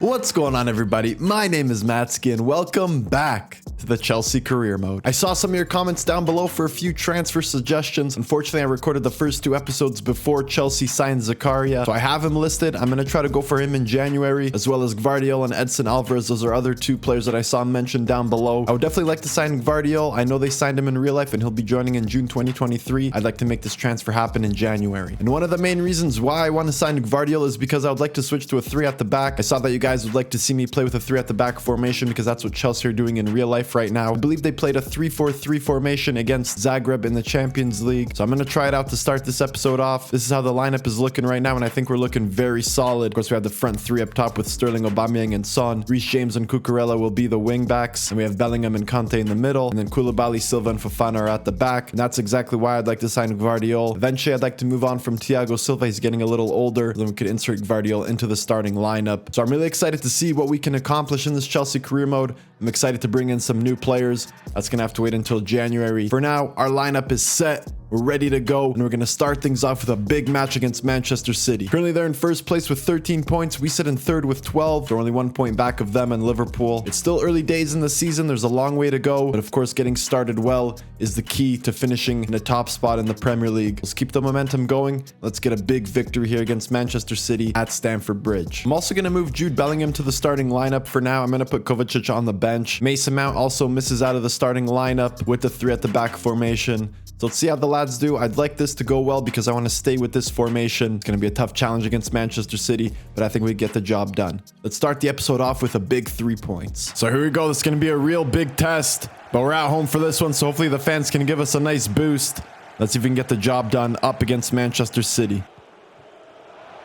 What's going on, everybody? My name is Matsky and welcome back to the Chelsea career mode. I saw some of your comments down below for a few transfer suggestions. Unfortunately, I recorded the first two episodes before Chelsea signed Zakaria, so I have him listed. I'm going to try to go for him in January, as well as Gvardiol and Edson Alvarez. Those are other two players that I saw mentioned down below. I would definitely like to sign Gvardiol. I know they signed him in real life and he'll be joining in June 2023. I'd like to make this transfer happen in January. And one of the main reasons why I want to sign Gvardiol is because I would like to switch to a 3 at the back. I saw that you guys would like to see me play with a 3 at the back formation because that's what Chelsea are doing in real life right now. I believe they played a 3-4-3 formation against Zagreb in the Champions League. So I'm going to try it out to start this episode off. This is how the lineup is looking right now, and I think we're looking very solid. Of course, we have the front three up top with Sterling, Aubameyang, and Son. Reece James and Cucurella will be the wing backs, and we have Bellingham and Conte in the middle, and then Koulibaly, Silva, and Fofana are at the back. And that's exactly why I'd like to sign Gvardiol. Eventually, I'd like to move on from Thiago Silva. He's getting a little older. Then we could insert Gvardiol into the starting lineup. So I'm really excited to see what we can accomplish in this Chelsea career mode. I'm excited to bring in some new players. That's gonna have to wait until January. For now, our lineup is set. We're ready to go, and we're going to start things off with a big match against Manchester City. Currently, they're in first place with 13 points. We sit in third with 12. They're only 1 point back of them and Liverpool. It's still early days in the season. There's a long way to go, but of course, getting started well is the key to finishing in a top spot in the Premier League. Let's keep the momentum going. Let's get a big victory here against Manchester City at Stamford Bridge. I'm also going to move Jude Bellingham to the starting lineup for now. I'm going to put Kovacic on the bench. Mason Mount also misses out of the starting lineup with the 3 at the back formation. So let's see how the lads do. I'd like this to go well because I want to stay with this formation. It's going to be a tough challenge against Manchester City, but I think we get the job done. Let's start the episode off with a big 3 points. So here we go. This is going to be a real big test, but we're at home for this one, so hopefully the fans can give us a nice boost. Let's see if we can get the job done up against Manchester City.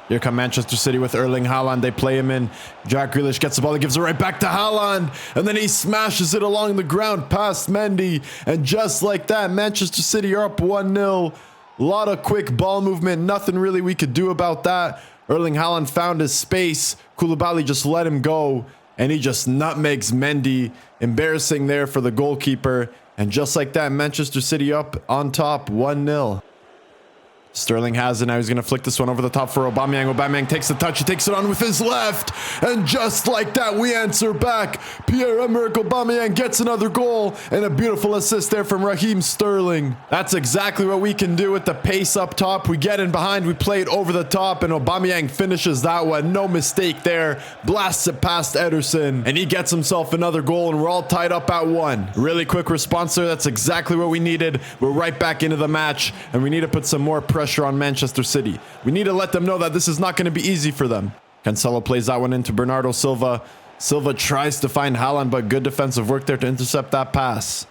Here come Manchester City with Erling Haaland. They play him in. Jack Grealish gets the ball. He gives it right back to Haaland. And then he smashes it along the ground past Mendy. And just like that, Manchester City are up 1-0. A lot of quick ball movement. Nothing really we could do about that. Erling Haaland found his space. Koulibaly just let him go. And he just nutmegs Mendy. Embarrassing there for the goalkeeper. And just like that, Manchester City up on top 1-0. Sterling has it. Now he's going to flick this one over the top for Aubameyang. Aubameyang takes the touch. He takes it on with his left. And just like that, we answer back. Pierre-Emerick Aubameyang gets another goal. And a beautiful assist there from Raheem Sterling. That's exactly what we can do with the pace up top. We get in behind. We play it over the top. And Aubameyang finishes that one. No mistake there. Blasts it past Ederson. And he gets himself another goal. And we're all tied up at 1. Really quick response there. That's exactly what we needed. We're right back into the match. And we need to put some more pressure on Manchester City. We need to let them know that this is not going to be easy for them. Cancelo plays that one into Bernardo Silva. Silva tries to find Haaland, but good defensive work there to intercept that pass.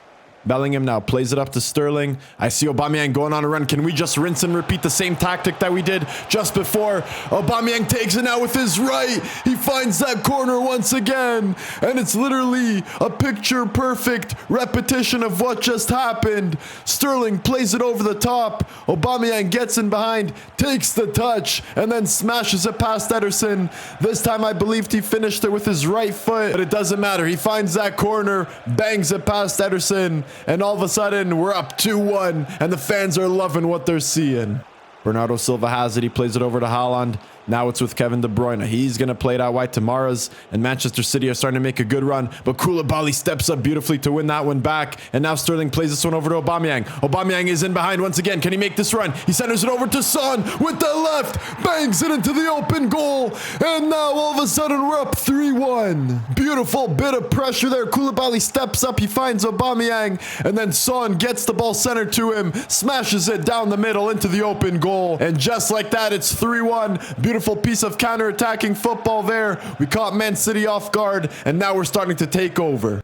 Bellingham now plays it up to Sterling. I see Aubameyang going on a run. Can we just rinse and repeat the same tactic that we did just before? Aubameyang takes it now with his right. He finds that corner once again. And it's literally a picture-perfect repetition of what just happened. Sterling plays it over the top. Aubameyang gets in behind, takes the touch, and then smashes it past Ederson. This time I believed he finished it with his right foot, but it doesn't matter. He finds that corner, bangs it past Ederson. And all of a sudden, we're up 2-1, and the fans are loving what they're seeing. Bernardo Silva has it. He plays it over to Haaland. Now it's with Kevin De Bruyne. He's going to play it out wide to Mahrez, and Manchester City are starting to make a good run, but Koulibaly steps up beautifully to win that one back, and now Sterling plays this one over to Aubameyang. Aubameyang is in behind once again. Can he make this run? He centers it over to Son with the left, bangs it into the open goal, and now all of a sudden we're up 3-1. Beautiful bit of pressure there. Koulibaly steps up. He finds Aubameyang, and then Son gets the ball centered to him, smashes it down the middle into the open goal, and just like that, it's 3-1. Beautiful piece of counter-attacking football there. We caught Man City off guard, and now we're starting to take over.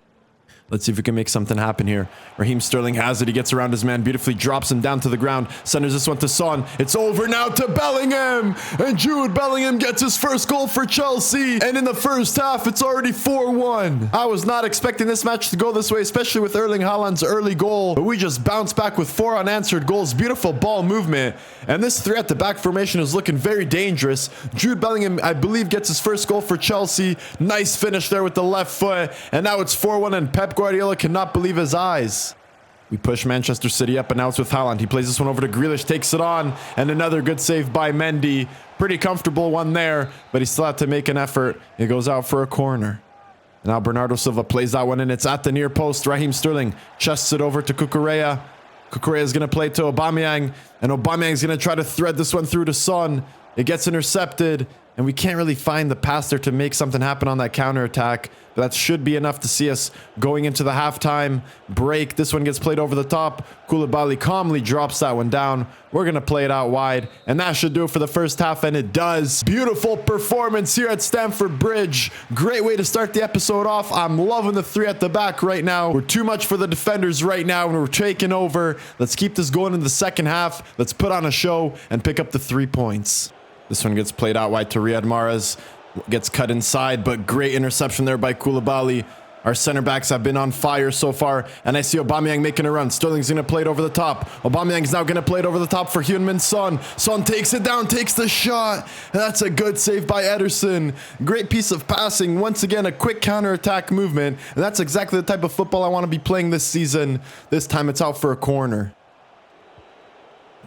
Let's see if we can make something happen here. Raheem Sterling has it. He gets around his man beautifully, drops him down to the ground, centers this one to Son. It's over now to Bellingham. And Jude Bellingham gets his first goal for Chelsea. And in the first half, it's already 4-1. I was not expecting this match to go this way, especially with Erling Haaland's early goal. But we just bounced back with 4 unanswered goals. Beautiful ball movement. And this 3 at the back formation is looking very dangerous. Jude Bellingham, I believe, gets his first goal for Chelsea. Nice finish there with the left foot. And now it's 4-1, and Pep Guardiola cannot believe his eyes. We push Manchester City up, and now it's with Haaland. He plays this one over to Grealish, takes it on, and another good save by Mendy. Pretty comfortable one there, but he still had to make an effort. It goes out for a corner. Now Bernardo Silva plays that one in. It's at the near post. Raheem Sterling chests it over to Cucurella. Cucurella is going to play to Aubameyang, and Aubameyang is going to try to thread this one through to Son. It gets intercepted, and we can't really find the pass there to make something happen on that counterattack. But that should be enough to see us going into the halftime break. This one gets played over the top. Koulibaly calmly drops that one down. We're going to play it out wide, and that should do it for the first half, and it does. Beautiful performance here at Stamford Bridge. Great way to start the episode off. I'm loving the three at the back right now. We're too much for the defenders right now, and we're taking over. Let's keep this going in the second half. Let's put on a show and pick up the 3 points. This one gets played out wide to Riyad Mahrez. Gets cut inside, but great interception there by Koulibaly. Our center backs have been on fire so far, and I see Aubameyang making a run. Sterling's going to play it over the top. Aubameyang's now going to play it over the top for Heung-min Son. Son takes it down, takes the shot. That's a good save by Ederson. Great piece of passing. Once again, a quick counter-attack movement, and that's exactly the type of football I want to be playing this season. This time it's out for a corner.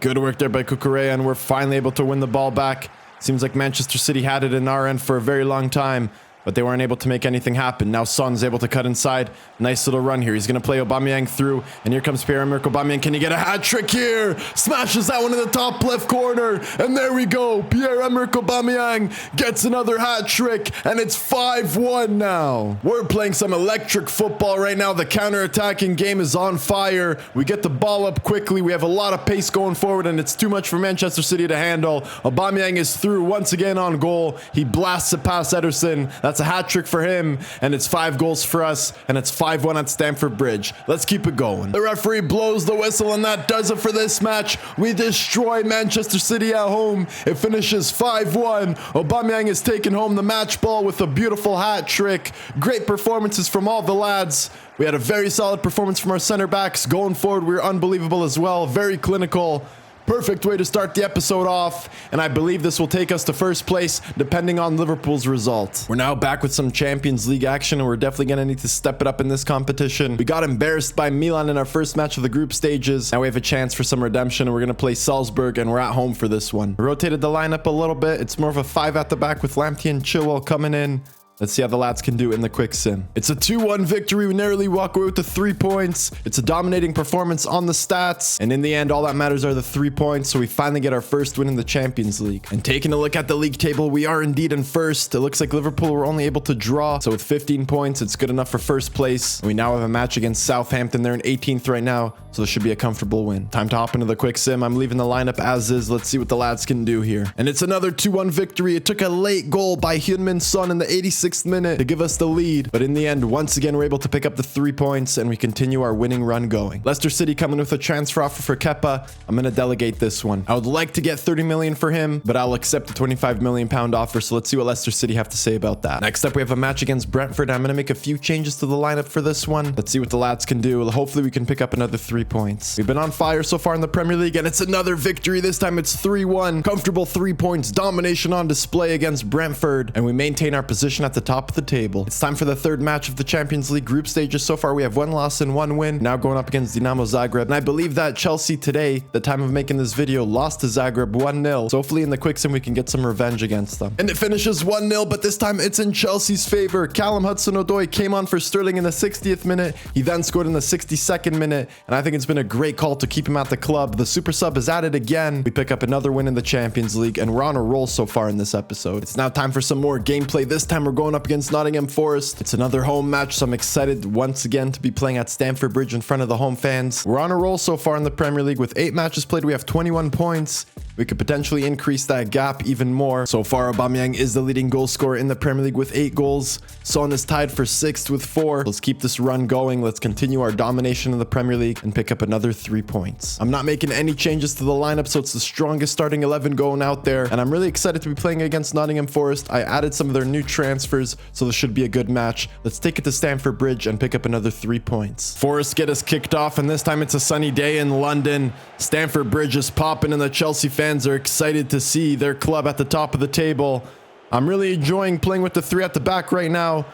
Good work there by Cucurella, and we're finally able to win the ball back. Seems like Manchester City had it in our end for a very long time, but they weren't able to make anything happen. Now Son's able to cut inside. Nice little run here. He's going to play Aubameyang through, and here comes Pierre-Emerick Aubameyang. Can he get a hat trick here? Smashes that one in the top left corner, and there we go. Pierre-Emerick Aubameyang gets another hat trick, and it's 5-1 now. We're playing some electric football right now. The counter-attacking game is on fire. We get the ball up quickly. We have a lot of pace going forward, and it's too much for Manchester City to handle. Aubameyang is through once again on goal. He blasts it past Ederson. That's a hat trick for him, and it's 5 goals for us, and it's 5-1 at Stamford Bridge. Let's keep it going. The referee blows the whistle, and that does it for this match. We destroy Manchester City at home. It finishes 5-1. Aubameyang is taking home the match ball with a beautiful hat trick. Great performances from all the lads. We had a very solid performance from our center backs. Going forward, we were unbelievable as well. Very clinical. Perfect way to start the episode off, and I believe this will take us to first place depending on Liverpool's result. We're now back with some Champions League action, and we're definitely going to need to step it up in this competition. We got embarrassed by Milan in our first match of the group stages. Now we have a chance for some redemption, and we're going to play Salzburg, and we're at home for this one. We rotated the lineup a little bit. It's more of a 5 at the back with Lamptey and Chilwell coming in. Let's see how the lads can do in the quick sim. It's a 2-1 victory. We narrowly walk away with the 3 points. It's a dominating performance on the stats. And in the end, all that matters are the 3 points. So we finally get our first win in the Champions League. And taking a look at the league table, we are indeed in first. It looks like Liverpool were only able to draw. So with 15 points, it's good enough for first place. And we now have a match against Southampton. They're in 18th right now. So this should be a comfortable win. Time to hop into the quick sim. I'm leaving the lineup as is. Let's see what the lads can do here. And it's another 2-1 victory. It took a late goal by Heung-min Son in the 86th minute to give us the lead, but in the end, once again, we're able to pick up the 3 points, and we continue our winning run going. Leicester City coming with a transfer offer for Kepa. I'm going to delegate this one. I would like to get 30 million for him, but I'll accept the 25 million pound offer, so let's see what Leicester City have to say about that. Next up, we have a match against Brentford. I'm going to make a few changes to the lineup for this one. Let's see what the lads can do. Hopefully, we can pick up another 3 points. We've been on fire so far in the Premier League, and it's another victory. This time, it's 3-1. Comfortable 3 points. Domination on display against Brentford, and we maintain our position at the top of the table. It's time for the third match of the Champions League group stages. So far, we have 1 loss and 1 win. Now going up against Dinamo Zagreb. And I believe that Chelsea today, the time of making this video, lost to Zagreb 1-0. So hopefully in the quick sim, we can get some revenge against them. And it finishes 1-0, but this time it's in Chelsea's favor. Callum Hudson-Odoi came on for Sterling in the 60th minute. He then scored in the 62nd minute. And I think it's been a great call to keep him at the club. The super sub is at it again. We pick up another win in the Champions League, and we're on a roll so far in this episode. It's now time for some more gameplay. This time we're going up against Nottingham Forest. It's another home match, so I'm excited once again to be playing at Stamford Bridge in front of the home fans. We're on a roll so far in the Premier League. With 8 matches played, we have 21 points. We could potentially increase that gap even more. So far, Aubameyang is the leading goal scorer in the Premier League with 8 goals. Son is tied for 6th with 4. Let's keep this run going. Let's continue our domination in the Premier League and pick up another 3 points. I'm not making any changes to the lineup, so it's the strongest starting 11 going out there. And I'm really excited to be playing against Nottingham Forest. I added some of their new transfers, so this should be a good match. Let's take it to Stamford Bridge and pick up another 3 points. Forest get us kicked off, and this time it's a sunny day in London. Stamford Bridge is popping, and the Chelsea fans are excited to see their club at the top of the table. I'm really enjoying playing with the 3 at the back right now.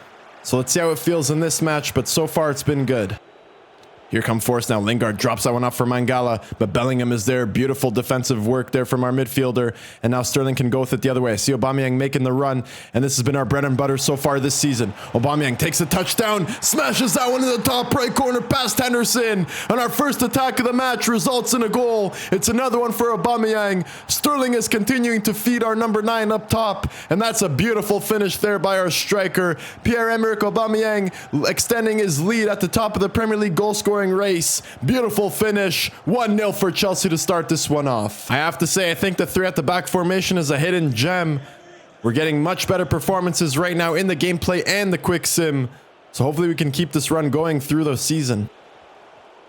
So let's see how it feels in this match, but so far it's been good. Here come Force now. Lingard drops that one off for Mangala, but Bellingham is there. Beautiful defensive work there from our midfielder. And now Sterling can go with it the other way. I see Aubameyang making the run, and this has been our bread and butter so far this season. Aubameyang takes a touchdown, smashes that one in the top right corner past Henderson. And our first attack of the match results in a goal. It's another one for Aubameyang. Sterling is continuing to feed our number 9 up top, and that's a beautiful finish there by our striker. Pierre-Emerick Aubameyang extending his lead at the top of the Premier League goal scoring race. Beautiful finish. 1-0 for Chelsea to start this one off. I have to say, I think the 3 at the back formation is a hidden gem. We're getting much better performances right now in the gameplay and the quick sim. So hopefully we can keep this run going through the season.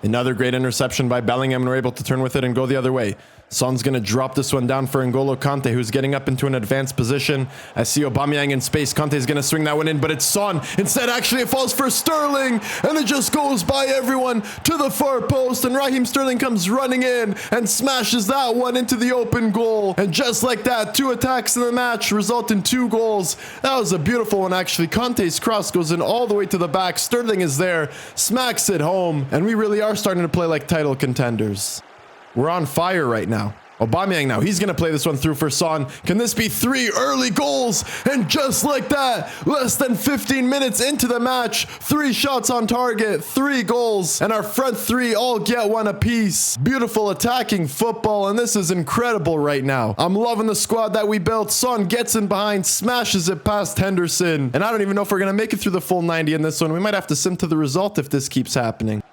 Another great interception by Bellingham, and we're able to turn with it and go the other way. Son's going to drop this one down for N'Golo Kante, who's getting up into an advanced position. I see Aubameyang in space. Kante's going to swing that one in, but it's Son. Instead, actually, it falls for Sterling, and it just goes by everyone to the far post, and Raheem Sterling comes running in and smashes that one into the open goal. And just like that, 2 attacks in the match result in 2 goals. That was a beautiful one, actually. Kante's cross goes in all the way to the back. Sterling is there, smacks it home, and we really are starting to play like title contenders. We're on fire right now. Aubameyang now, he's going to play this one through for Son. Can this be 3 early goals? And just like that, less than 15 minutes into the match, 3 shots on target, 3 goals, and our front 3 all get 1 apiece. Beautiful attacking football, and this is incredible right now. I'm loving the squad that we built. Son gets in behind, smashes it past Henderson, and I don't even know if we're going to make it through the full 90 in this one. We might have to sim to the result if this keeps happening.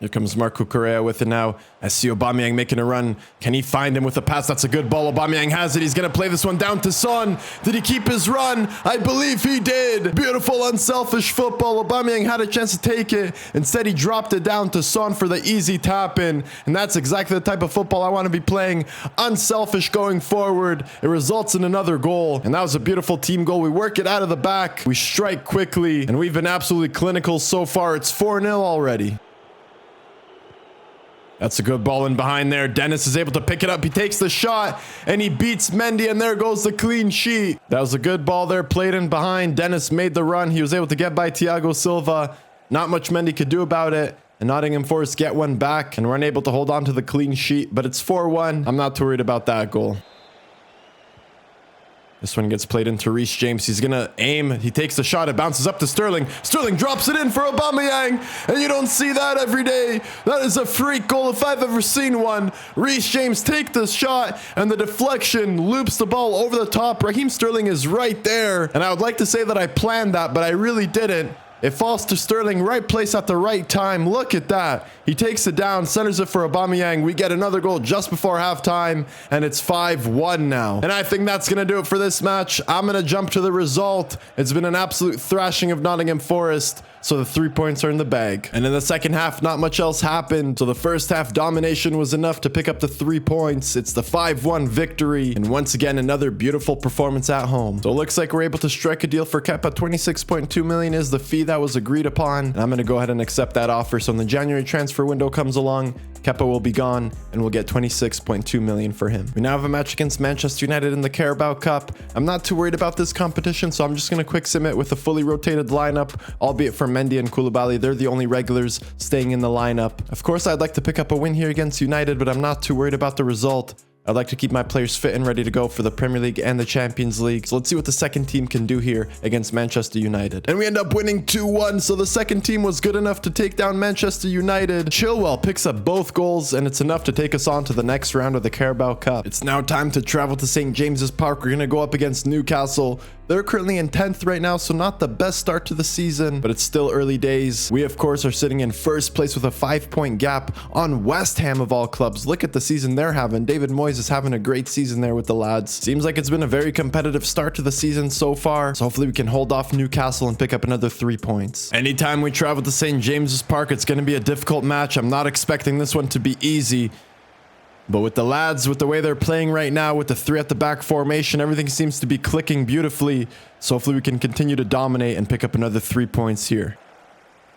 Here comes Marco Correa with it now. I see Aubameyang making a run. Can he find him with a pass? That's a good ball. Aubameyang has it. He's going to play this one down to Son. Did he keep his run? I believe he did. Beautiful, unselfish football. Aubameyang had a chance to take it. Instead, he dropped it down to Son for the easy tap in. And that's exactly the type of football I want to be playing. Unselfish going forward. It results in another goal. And that was a beautiful team goal. We work it out of the back. We strike quickly. And we've been absolutely clinical so far. It's 4-0 already. That's a good ball in behind there. Dennis is able to pick it up. He takes the shot and he beats Mendy, and there goes the clean sheet. That was a good ball there, played in behind. Dennis made the run. He was able to get by Thiago Silva. Not much Mendy could do about it. And Nottingham Forest get one back and we're unable to hold on to the clean sheet, but it's 4-1. I'm not too worried about that goal. This one gets played into Reece James. He's going to aim. He takes the shot. It bounces up to Sterling. Sterling drops it in for Aubameyang. And you don't see that every day. That is a freak goal if I've ever seen one. Reece James takes the shot and the deflection loops the ball over the top. Raheem Sterling is right there. And I would like to say that I planned that, but I really didn't. It falls to Sterling, right place at the right time. Look at that. He takes it down, centers it for Aubameyang. We get another goal just before halftime, and it's 5-1 now. And I think that's going to do it for this match. I'm going to jump to the result. It's been an absolute thrashing of Nottingham Forest, so the 3 points are in the bag. And in the second half, not much else happened. So the first half domination was enough to pick up the 3 points. It's the 5-1 victory. And once again, another beautiful performance at home. So it looks like we're able to strike a deal for Kepa. 26.2 million is the fee that was agreed upon. And I'm going to go ahead and accept that offer. So when the January transfer window comes along, Kepa will be gone and we'll get 26.2 million for him. We now have a match against Manchester United in the Carabao Cup. I'm not too worried about this competition, so I'm just going to quick sim it with a fully rotated lineup, albeit for Mendy and Koulibaly. They're the only regulars staying in the lineup. Of course, I'd like to pick up a win here against United, but I'm not too worried about the result. I'd like to keep my players fit and ready to go for the Premier League and the Champions League. So let's see what the second team can do here against Manchester United. And we end up winning 2-1. So the second team was good enough to take down Manchester United. Chilwell picks up both goals, and it's enough to take us on to the next round of the Carabao Cup. It's now time to travel to St. James's Park. We're going to go up against Newcastle. They're currently in 10th right now, so not the best start to the season, but it's still early days. We, of course, are sitting in first place with a 5-point gap on West Ham of all clubs. Look at the season they're having. David Moyes is having a great season there with the lads. Seems like it's been a very competitive start to the season so far, so hopefully we can hold off Newcastle and pick up another 3 points. Anytime we travel to St. James's Park, it's going to be a difficult match. I'm not expecting this one to be easy. But with the lads, with the way they're playing right now, with the 3 at the back formation, everything seems to be clicking beautifully. So hopefully we can continue to dominate and pick up another 3 points here.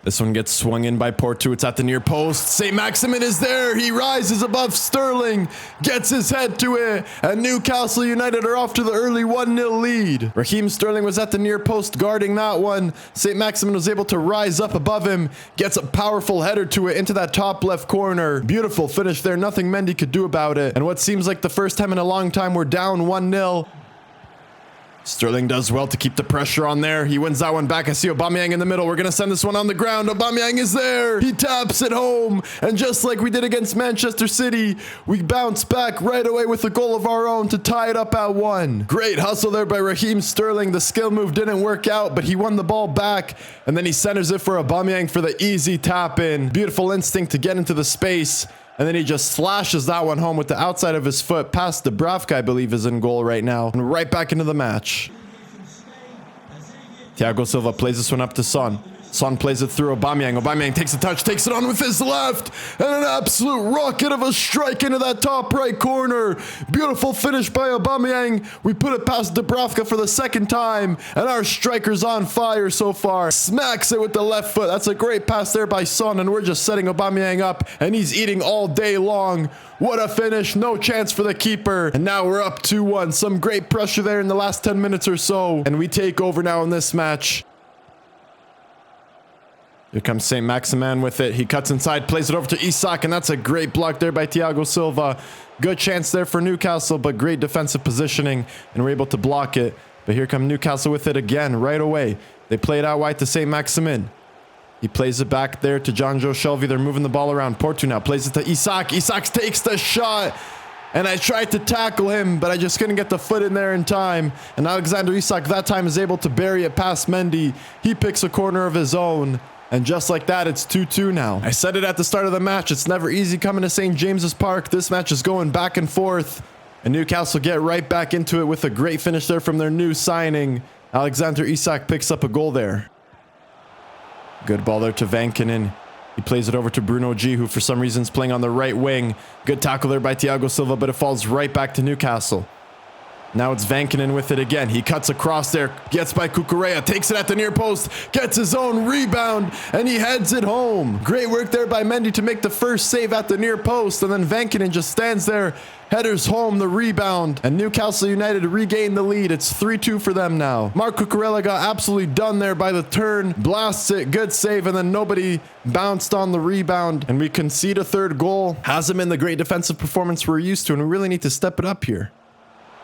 This one gets swung in by Porto. It's at the near post. St. Maximin is there. He rises above Sterling, gets his head to it, and Newcastle United are off to the early 1-0 lead. Raheem Sterling was at the near post guarding that one. St. Maximin was able to rise up above him, gets a powerful header to it into that top left corner. Beautiful finish there. Nothing Mendy could do about it. And what seems like the first time in a long time, we're down 1-0. Sterling does well to keep the pressure on there. He wins that one back. I see Aubameyang in the middle. We're going to send this one on the ground. Aubameyang is there. He taps it home. And just like we did against Manchester City, we bounce back right away with a goal of our own to tie it up at 1. Great hustle there by Raheem Sterling. The skill move didn't work out, but he won the ball back. And then he centers it for Aubameyang for the easy tap in. Beautiful instinct to get into the space. And then he just slashes that one home with the outside of his foot past Dubravka, I believe, is in goal right now. And right back into the match. Thiago Silva plays this one up to Son. Son plays it through Aubameyang. Aubameyang takes a touch, takes it on with his left. And an absolute rocket of a strike into that top right corner. Beautiful finish by Aubameyang. We put it past Dubravka for the second time. And our striker's on fire so far. Smacks it with the left foot. That's a great pass there by Son. And we're just setting Aubameyang up. And he's eating all day long. What a finish. No chance for the keeper. And now we're up 2-1. Some great pressure there in the last 10 minutes or so. And we take over now in this match. Here comes St. Maximin with it. He cuts inside, plays it over to Isak, and that's a great block there by Thiago Silva. Good chance there for Newcastle, but great defensive positioning, and we're able to block it. But here come Newcastle with it again right away. They play it out wide to St. Maximin. He plays it back there to Jonjo Shelvey. They're moving the ball around. Porto now plays it to Isak. Isak takes the shot. And I tried to tackle him, but I just couldn't get the foot in there in time. And Alexander Isak that time is able to bury it past Mendy. He picks a corner of his own. And just like that, it's 2-2 now. I said it at the start of the match. It's never easy coming to St. James's Park. This match is going back and forth. And Newcastle get right back into it with a great finish there from their new signing. Alexander Isak picks up a goal there. Good ball there to Vankinen. He plays it over to Bruno G, who for some reason is playing on the right wing. Good tackle there by Thiago Silva, but it falls right back to Newcastle. Now it's Vankinen with it again. He cuts across there, gets by Cucurella, takes it at the near post, gets his own rebound, and he heads it home. Great work there by Mendy to make the first save at the near post, and then Vankinen just stands there, headers home the rebound, and Newcastle United regain the lead. It's 3-2 for them now. Marc Cucurella got absolutely done there by the turn, blasts it, good save, and then nobody bounced on the rebound, and we concede a third goal. Hasn't been the great defensive performance we're used to, and we really need to step it up here.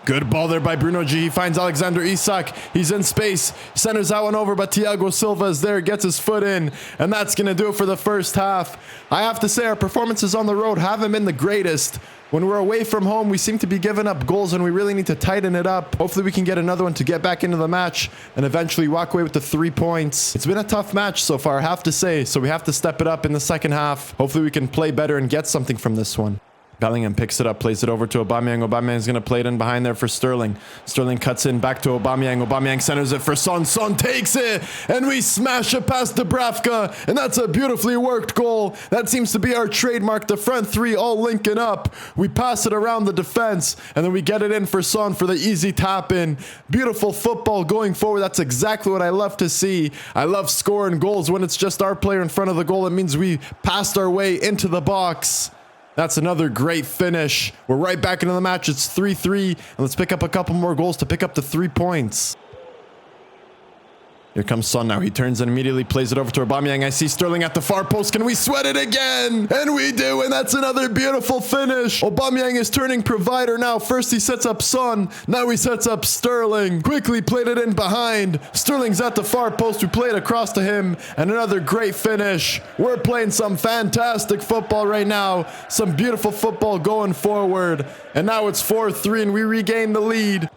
Good ball there by Bruno G. He finds Alexander Isak. He's in space. Centers that one over, but Thiago Silva is there. Gets his foot in. And that's going to do it for the first half. I have to say our performances on the road haven't been the greatest. When we're away from home, we seem to be giving up goals and we really need to tighten it up. Hopefully we can get another one to get back into the match and eventually walk away with the 3 points. It's been a tough match so far, I have to say. So we have to step it up in the second half. Hopefully we can play better and get something from this one. Bellingham picks it up, plays it over to Aubameyang. Aubameyang's going to play it in behind there for Sterling. Sterling cuts in back to Aubameyang. Aubameyang centers it for Son. Son takes it, and we smash it past Dubravka, and that's a beautifully worked goal. That seems to be our trademark, the front three all linking up. We pass it around the defense, and then we get it in for Son for the easy tap in. Beautiful football going forward. That's exactly what I love to see. I love scoring goals when it's just our player in front of the goal. It means we passed our way into the box. That's another great finish. We're right back into the match. It's 3-3. And let's pick up a couple more goals to pick up the 3 points. Here comes Son now. He turns and immediately plays it over to Aubameyang. I see Sterling at the far post. Can we sweat it again? And we do, and that's another beautiful finish. Aubameyang is turning provider now. First he sets up Son. Now he sets up Sterling. Quickly played it in behind. Sterling's at the far post. We played across to him. And another great finish. We're playing some fantastic football right now. Some beautiful football going forward. And now it's 4-3 and we regain the lead.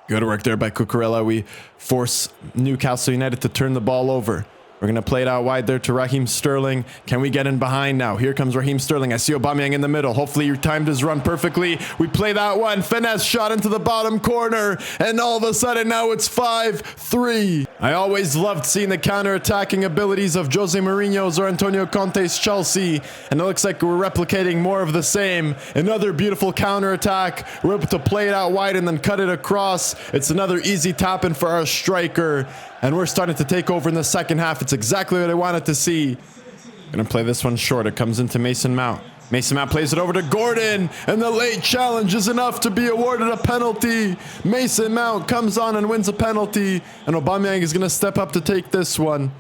Good work there by Cucurella. We force Newcastle United to turn the ball over. We're going to play it out wide there to Raheem Sterling. Can we get in behind now? Here comes Raheem Sterling. I see Aubameyang in the middle. Hopefully you timed his run perfectly. We play that one. Finesse shot into the bottom corner. And all of a sudden now it's 5-3. I always loved seeing the counter-attacking abilities of Jose Mourinho's or Antonio Conte's Chelsea. And it looks like we're replicating more of the same. Another beautiful counter-attack. We're able to play it out wide and then cut it across. It's another easy tap-in for our striker. And we're starting to take over in the second half. It's exactly what I wanted to see. Gonna play this one short. It comes into Mason Mount. Mason Mount plays it over to Gordon, and the late challenge is enough to be awarded a penalty. Mason Mount comes on and wins a penalty, and Aubameyang is gonna step up to take this one.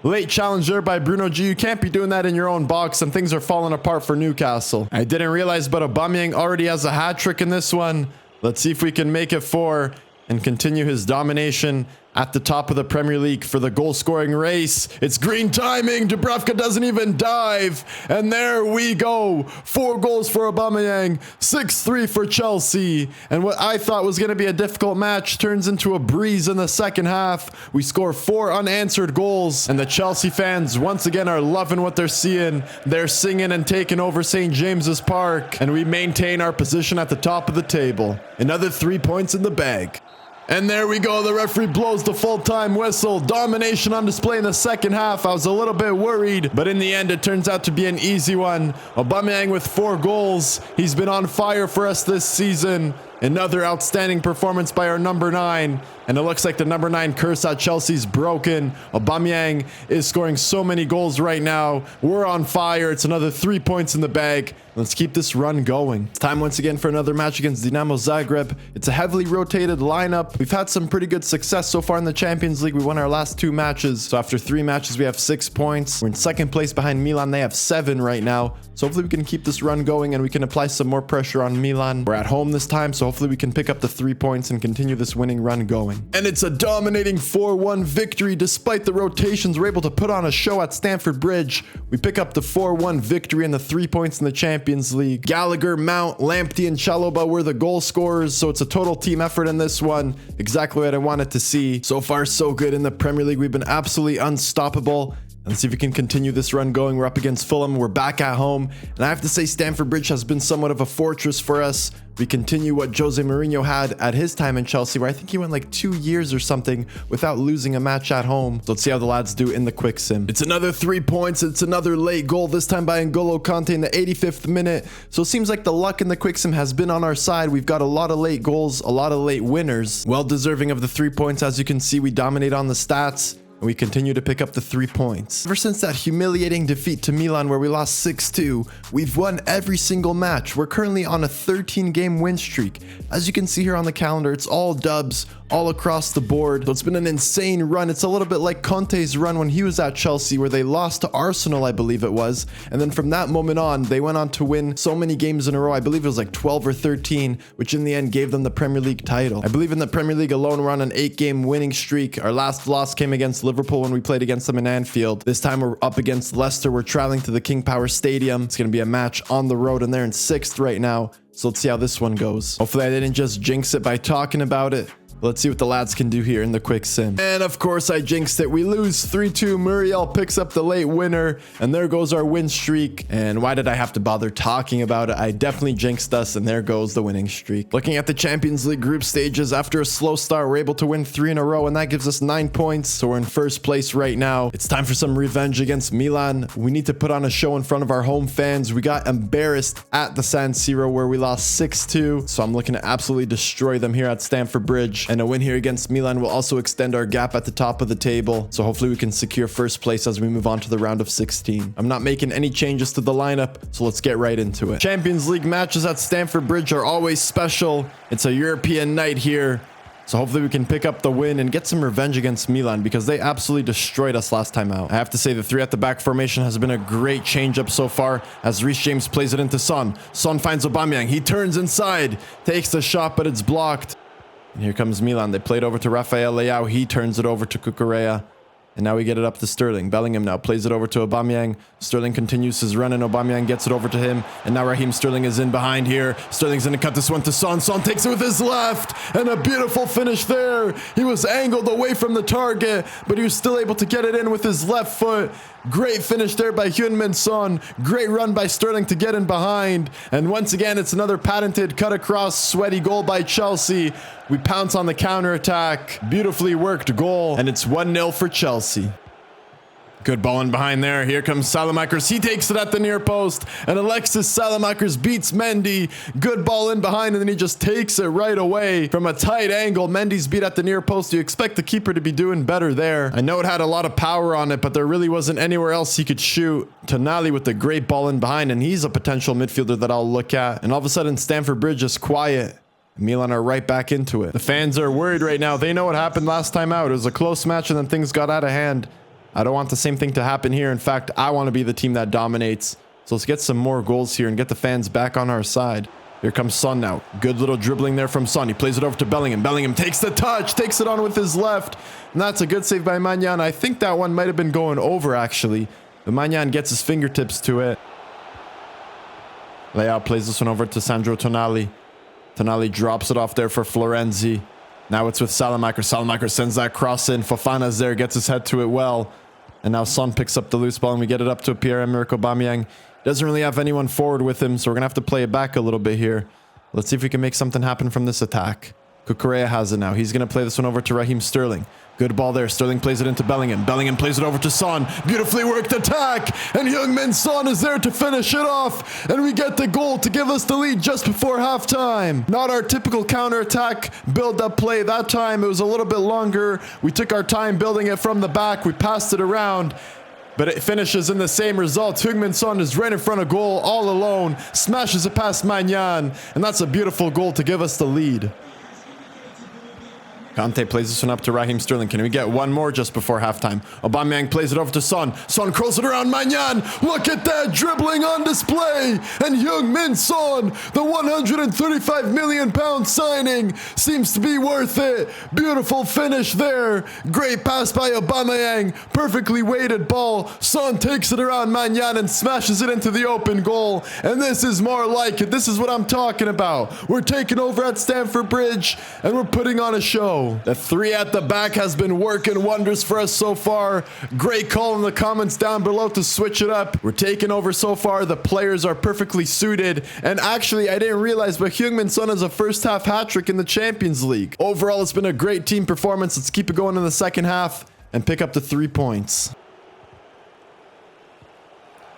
Late challenge there by Bruno G. You can't be doing that in your own box, and things are falling apart for Newcastle. I didn't realize, but Aubameyang already has a hat trick in this one. Let's see if we can make it 4 and continue his domination at the top of the Premier League for the goal-scoring race. It's green timing. Dubravka doesn't even dive. And there we go. 4 goals for Aubameyang. 6-3 for Chelsea. And what I thought was going to be a difficult match turns into a breeze in the second half. We score 4 unanswered goals. And the Chelsea fans once again are loving what they're seeing. They're singing and taking over St. James's Park. And we maintain our position at the top of the table. Another 3 points in the bag. And there we go. The referee blows the full-time whistle. Domination on display in the second half. I was a little bit worried, but in the end, it turns out to be an easy one. Aubameyang with 4 goals. He's been on fire for us this season. Another outstanding performance by our number 9. And it looks like the number 9 curse at Chelsea's broken. Aubameyang is scoring so many goals right now. We're on fire. It's another 3 points in the bag. Let's keep this run going. It's time once again for another match against Dinamo Zagreb. It's a heavily rotated lineup. We've had some pretty good success so far in the Champions League. We won our last 2 matches. So after 3 matches, we have 6 points. We're in second place behind Milan. They have 7 right now. So hopefully we can keep this run going and we can apply some more pressure on Milan. We're at home this time, so hopefully we can pick up the 3 points and continue this winning run going. And it's a dominating 4-1 victory. Despite the rotations, we're able to put on a show at Stamford Bridge. We pick up the 4-1 victory and the 3 points in the Champions League. Gallagher, Mount, Lamptey, and Chalobah were the goal scorers, so it's a total team effort in this one. Exactly what I wanted to see. So far, so good in the Premier League. We've been absolutely unstoppable. Let's see if we can continue this run going. We're up against Fulham. We're back at home. And I have to say, Stamford Bridge has been somewhat of a fortress for us. We continue what Jose Mourinho had at his time in Chelsea, where I think he went like 2 years or something without losing a match at home. So let's see how the lads do in the quick sim. It's another 3 points. It's another late goal, this time by N'Golo Kante in the 85th minute. So it seems like the luck in the quick sim has been on our side. We've got a lot of late goals, a lot of late winners. Well deserving of the 3 points. As you can see, we dominate on the stats. And we continue to pick up the 3 points. Ever since that humiliating defeat to Milan where we lost 6-2, we've won every single match. We're currently on a 13-game win streak. As you can see here on the calendar, it's all dubs all across the board. So it's been an insane run. It's a little bit like Conte's run when he was at Chelsea, where they lost to Arsenal, I believe it was. And then from that moment on, they went on to win so many games in a row. I believe it was like 12 or 13, which in the end gave them the Premier League title. I believe in the Premier League alone, we're on an 8-game winning streak. Our last loss came against Liverpool when we played against them in Anfield. This time we're up against Leicester. We're traveling to the King Power Stadium. It's going to be a match on the road, and they're in 6th right now. So let's see how this one goes. Hopefully I didn't just jinx it by talking about it. Let's see what the lads can do here in the quick sim. And of course I jinxed it. We lose 3-2. Muriel picks up the late winner, and there goes our win streak. And why did I have to bother talking about it? I definitely jinxed us, and there goes the winning streak. Looking at the Champions League group stages, after a slow start, we're able to win 3 in a row, and that gives us 9 points. So we're in first place right now. It's time for some revenge against Milan. We need to put on a show in front of our home fans. We got embarrassed at the San Siro where we lost 6-2. So I'm looking to absolutely destroy them here at Stamford Bridge. And a win here against Milan will also extend our gap at the top of the table. So hopefully we can secure first place as we move on to the round of 16. I'm not making any changes to the lineup, so let's get right into it. Champions League matches at Stamford Bridge are always special. It's a European night here. So hopefully we can pick up the win and get some revenge against Milan, because they absolutely destroyed us last time out. I have to say the 3 at the back formation has been a great change-up so far as Reece James plays it into Son. Son finds Aubameyang. He turns inside, takes the shot, but it's blocked. And here comes Milan. They played over to Rafael Leao. He turns it over to Cucurella. And now we get it up to Sterling. Bellingham now plays it over to Aubameyang. Sterling continues his run, and Aubameyang gets it over to him. And now Raheem Sterling is in behind here. Sterling's going to cut this one to Son. Son takes it with his left. And a beautiful finish there. He was angled away from the target, but he was still able to get it in with his left foot. Great finish there by Heung-min Son. Great run by Sterling to get in behind. And once again, it's another patented cut across sweaty goal by Chelsea. We pounce on the counter attack. Beautifully worked goal. And it's 1-0 for Chelsea. Good ball in behind there. Here comes Salamakers. He takes it at the near post. And Alexis Salamakers beats Mendy. Good ball in behind, and then he just takes it right away from a tight angle. Mendy's beat at the near post. You expect the keeper to be doing better there. I know it had a lot of power on it, but there really wasn't anywhere else he could shoot. Tonali with the great ball in behind, and he's a potential midfielder that I'll look at. And all of a sudden, Stamford Bridge is quiet. Milan are right back into it. The fans are worried right now. They know what happened last time out. It was a close match, and then things got out of hand. I don't want the same thing to happen here. In fact, I want to be the team that dominates. So let's get some more goals here and get the fans back on our side. Here comes Son now. Good little dribbling there from Son. He plays it over to Bellingham. Bellingham takes the touch, takes it on with his left. And that's a good save by Magnan. I think that one might have been going over, actually. But Magnan gets his fingertips to it. Leao plays this one over to Sandro Tonali. Tonali drops it off there for Florenzi. Now it's with Salamakers. Salamakers sends that cross in. Fofana's there, gets his head to it well. And now Son picks up the loose ball, and we get it up to Pierre-Emerick Aubameyang. Doesn't really have anyone forward with him, so we're going to have to play it back a little bit here. Let's see if we can make something happen from this attack. Cucurella has it now. He's going to play this one over to Raheem Sterling. Good ball there. Sterling plays it into Bellingham. Bellingham plays it over to Son. Beautifully worked attack. And Heung-min Son is there to finish it off. And we get the goal to give us the lead just before halftime. Not our typical counter-attack build-up play. That time it was a little bit longer. We took our time building it from the back. We passed it around. But it finishes in the same result. Heung-min Son is right in front of goal all alone. Smashes it past Magnan. And that's a beautiful goal to give us the lead. Kante plays this one up to Raheem Sterling. Can we get one more just before halftime? Aubameyang plays it over to Son. Son curls it around Magnan. Look at that dribbling on display. And Heung-min Son, the £135 million signing, seems to be worth it. Beautiful finish there. Great pass by Aubameyang. Perfectly weighted ball. Son takes it around Magnan and smashes it into the open goal. And this is more like it. This is what I'm talking about. We're taking over at Stamford Bridge, and we're putting on a show. The three at the back has been working wonders for us so far. Great call in the comments down below to switch it up. We're taking over so far. The players are perfectly suited. And actually, I didn't realize, but Heung-min Son has a first half hat-trick in the Champions League. Overall, it's been a great team performance. Let's keep it going in the second half and pick up the 3 points.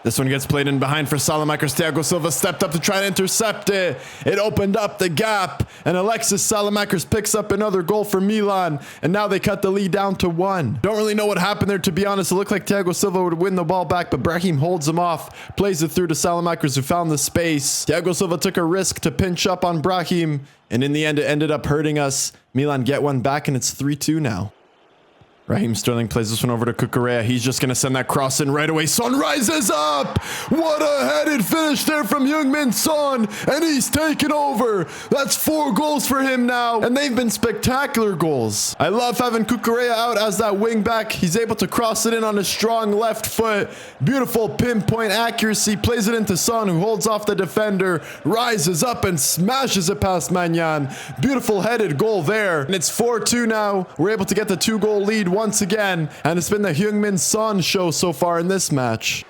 This one gets played in behind for Salamakers. Thiago Silva stepped up to try to intercept it. It opened up the gap, and Alexis Salamakers picks up another goal for Milan, and now they cut the lead down to 1. Don't really know what happened there, to be honest. It looked like Thiago Silva would win the ball back, but Brahim holds him off, plays it through to Salamakers, who found the space. Thiago Silva took a risk to pinch up on Brahim, and in the end, it ended up hurting us. Milan get one back, and it's 3-2 now. Raheem Sterling plays this one over to Cucurella. He's just going to send that cross in right away. Son rises up. What a headed finish there from Heung-min Son. And he's taken over. That's 4 goals for him now. And they've been spectacular goals. I love having Cucurella out as that wing back. He's able to cross it in on his strong left foot. Beautiful pinpoint accuracy. Plays it into Son, who holds off the defender. Rises up and smashes it past Magnan. Beautiful headed goal there. And it's 4-2 now. We're able to get the 2-goal lead once again, and it's been the Heung-min Son show so far in this match.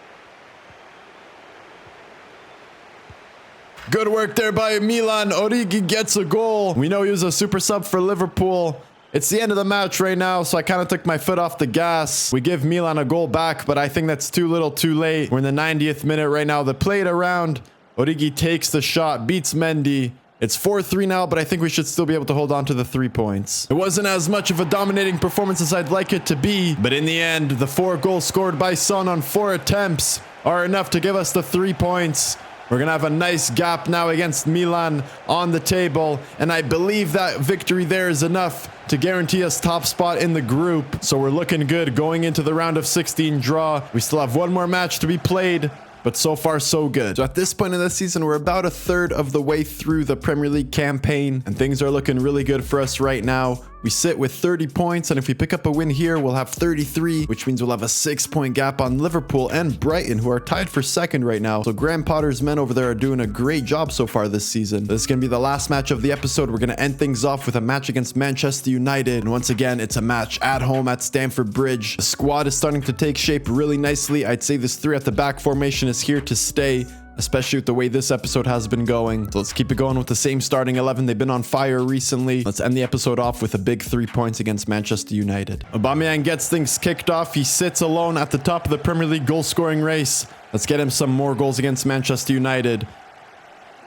Good work there by Milan. Origi gets a goal. We know he was a super sub for Liverpool. It's the end of the match right now, so I kind of took my foot off the gas. We give Milan a goal back, but I think that's too little too late. We're in the 90th minute right now. They played around. Origi takes the shot, beats Mendy. It's 4-3 now, but I think we should still be able to hold on to the 3 points. It wasn't as much of a dominating performance as I'd like it to be, but in the end, the 4 goals scored by Son on 4 attempts are enough to give us the 3 points. We're going to have a nice gap now against Milan on the table, and I believe that victory there is enough to guarantee us top spot in the group. So we're looking good going into the round of 16 draw. We still have one more match to be played, but so far so good. So at this point in the season, we're about a third of the way through the Premier League campaign, and things are looking really good for us right now. We sit with 30 points, and if we pick up a win here, we'll have 33, which means we'll have a 6-point gap on Liverpool and Brighton, who are tied for second right now. So Graham Potter's men over there are doing a great job so far this season. This is going to be the last match of the episode. We're going to end things off with a match against Manchester United. And once again, it's a match at home at Stamford Bridge. The squad is starting to take shape really nicely. I'd say this 3 at the back formation is here to stay. especially with the way this episode has been going. So let's keep it going with the same starting 11. They've been on fire recently. Let's end the episode off with a big 3 points against Manchester United. Aubameyang gets things kicked off. He sits alone at the top of the Premier League goal scoring race. Let's get him some more goals against Manchester United.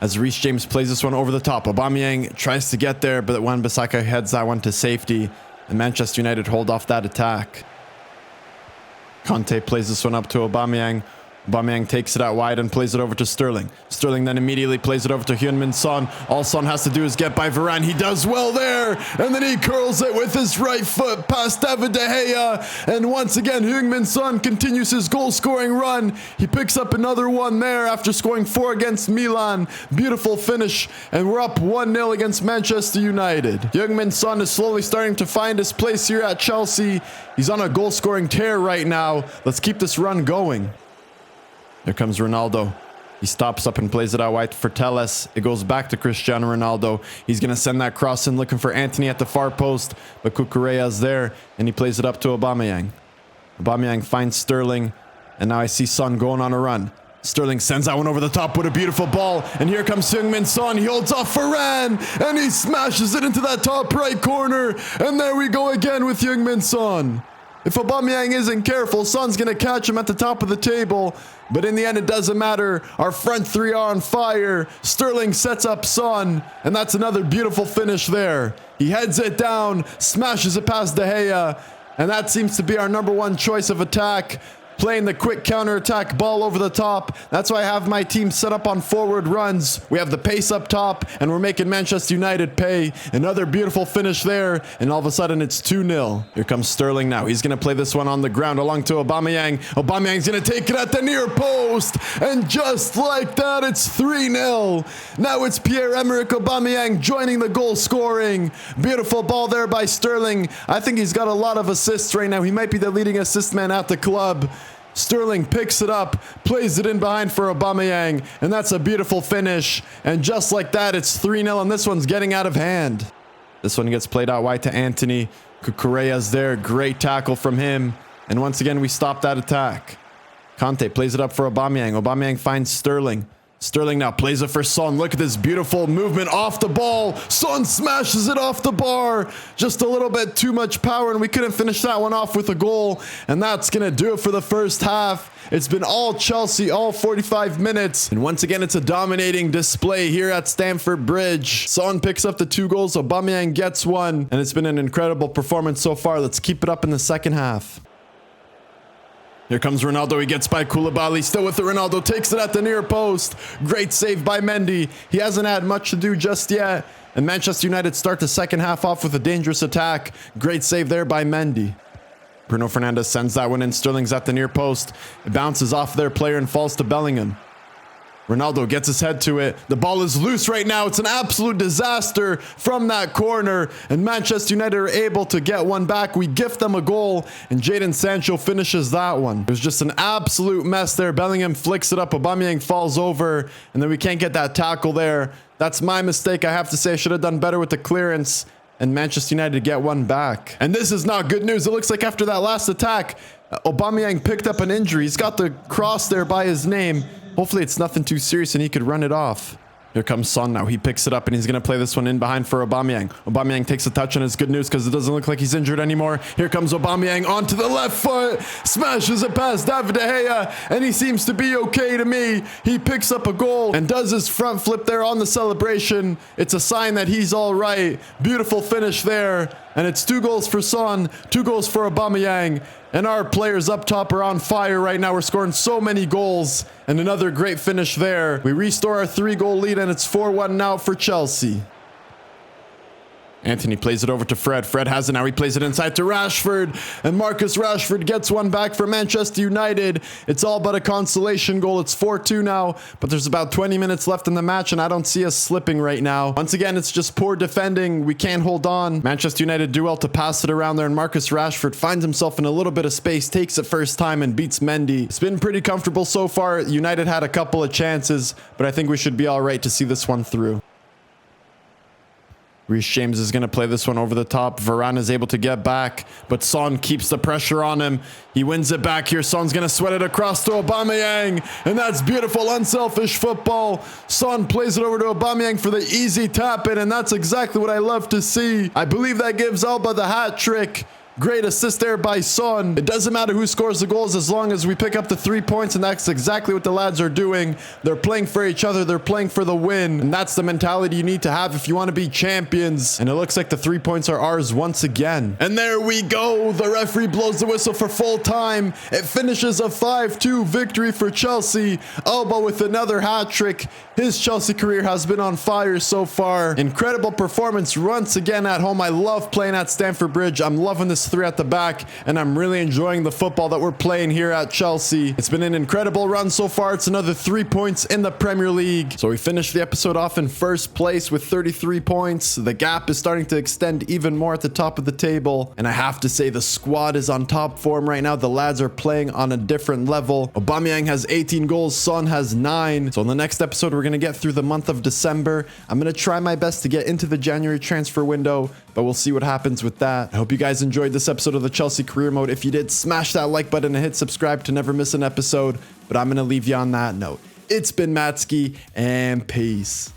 As Reece James plays this one over the top. Aubameyang tries to get there, but Wan-Bissaka heads that one to safety. And Manchester United hold off that attack. Conte plays this one up to Aubameyang. Aubameyang takes it out wide and plays it over to Sterling. Sterling then immediately plays it over to Heung-min Son. All Son has to do is get by Varane. He does well there. And then he curls it with his right foot past David De Gea. And once again, Heung-min Son continues his goal-scoring run. He picks up another one there after scoring 4 against Milan. Beautiful finish. And we're up 1-0 against Manchester United. Heung-min Son is slowly starting to find his place here at Chelsea. He's on a goal-scoring tear right now. Let's keep this run going. Here comes Ronaldo. He stops up and plays it out wide for Telles. It goes back to Cristiano Ronaldo. He's going to send that cross in looking for Antony at the far post. But Cucurella's there and he plays it up to Aubameyang. Aubameyang finds Sterling. And now I see Son going on a run. Sterling sends that one over the top with a beautiful ball. And here comes Heung-min Son. He holds off Varane. And he smashes it into that top right corner. And there we go again with Heung-min Son. If Aubameyang isn't careful, Son's going to catch him at the top of the table. But in the end, it doesn't matter. Our front three are on fire. Sterling sets up Son. And that's another beautiful finish there. He heads it down, smashes it past De Gea. And that seems to be our number one choice of attack. Playing the quick counter-attack ball over the top. That's why I have my team set up on forward runs. We have the pace up top, and we're making Manchester United pay. Another beautiful finish there, and all of a sudden it's 2-0. Here comes Sterling now. He's going to play this one on the ground along to Aubameyang. Aubameyang's going to take it at the near post, and just like that, it's 3-0. Now it's Pierre-Emerick Aubameyang joining the goal scoring. Beautiful ball there by Sterling. I think he's got a lot of assists right now. He might be the leading assist man at the club. Sterling picks it up, plays it in behind for Aubameyang, and that's a beautiful finish. And just like that, it's 3-0, and this one's getting out of hand. This one gets played out wide to Antony. Cucurella's there, great tackle from him. And once again, we stop that attack. Conte plays it up for Aubameyang. Aubameyang finds Sterling. Sterling now plays it for Son. Look at this beautiful movement off the ball. Son smashes it off the bar. Just a little bit too much power, and we couldn't finish that one off with a goal. And that's going to do it for the first half. It's been all Chelsea, all 45 minutes. And once again, it's a dominating display here at Stamford Bridge. Son picks up the 2 goals. Aubameyang gets 1. And it's been an incredible performance so far. Let's keep it up in the second half. Here comes Ronaldo. He gets by Koulibaly. Still with it. Ronaldo takes it at the near post. Great save by Mendy. He hasn't had much to do just yet. And Manchester United start the second half off with a dangerous attack. Great save there by Mendy. Bruno Fernandes sends that one in. Sterling's at the near post. It bounces off their player and falls to Bellingham. Ronaldo gets his head to it. The ball is loose right now. It's an absolute disaster from that corner. And Manchester United are able to get one back. We gift them a goal. And Jadon Sancho finishes that one. It was just an absolute mess there. Bellingham flicks it up. Aubameyang falls over. And then we can't get that tackle there. That's my mistake. I have to say I should have done better with the clearance. And Manchester United get one back. And this is not good news. It looks like after that last attack, Aubameyang picked up an injury. He's got the cross there by his name. Hopefully it's nothing too serious and he could run it off. Here comes Son now. He picks it up and he's going to play this one in behind for Aubameyang. Aubameyang takes a touch and it's good news because it doesn't look like he's injured anymore. Here comes Aubameyang onto the left foot. Smashes it past David De Gea and he seems to be okay to me. He picks up a goal and does his front flip there on the celebration. It's a sign that he's all right. Beautiful finish there. And it's 2 goals for Son, 2 goals for Aubameyang. And our players up top are on fire right now. We're scoring so many goals. And another great finish there. We restore our 3-goal lead and it's 4-1 now for Chelsea. Antony plays it over to Fred. Fred has it now. He plays it inside to Rashford. And Marcus Rashford gets one back for Manchester United. It's all but a consolation goal. It's 4-2 now. But there's about 20 minutes left in the match. And I don't see us slipping right now. Once again, it's just poor defending. We can't hold on. Manchester United do well to pass it around there. And Marcus Rashford finds himself in a little bit of space. Takes it first time and beats Mendy. It's been pretty comfortable so far. United had a couple of chances. But I think we should be all right to see this one through. Reece James is going to play this one over the top. Varane is able to get back, but Son keeps the pressure on him. He wins it back here. Son's going to sweat it across to Aubameyang, and that's beautiful, unselfish football. Son plays it over to Aubameyang for the easy tap in, and that's exactly what I love to see. I believe that gives Alba the hat trick. Great assist there by Son. It doesn't matter who scores the goals as long as we pick up the 3 points, and that's exactly what the lads are doing. They're playing for each other. They're playing for the win, and that's the mentality you need to have if you want to be champions. And it looks like the 3 points are ours once again. And there we go. The referee blows the whistle for full time. It finishes a 5-2 victory for Chelsea. Alba with another hat trick. His Chelsea career has been on fire so far. Incredible performance once again at home. I love playing at Stamford Bridge. I'm loving this 3 at the back, and I'm really enjoying the football that we're playing here at Chelsea. It's been an incredible run so far. It's another 3 points in the Premier League. So we finished the episode off in first place with 33 points. The gap is starting to extend even more at the top of the table, and I have to say the squad is on top form right now. The lads are playing on a different level. Aubameyang has 18 goals. Son has 9. So in the next episode, we're going to get through the month of December. I'm going to try my best to get into the January transfer window, but we'll see what happens with that. I hope you guys enjoyed this episode of the Chelsea Career Mode. If you did, smash that like button and hit subscribe to never miss an episode. But I'm going to leave you on that note. It's been Matsky, and peace.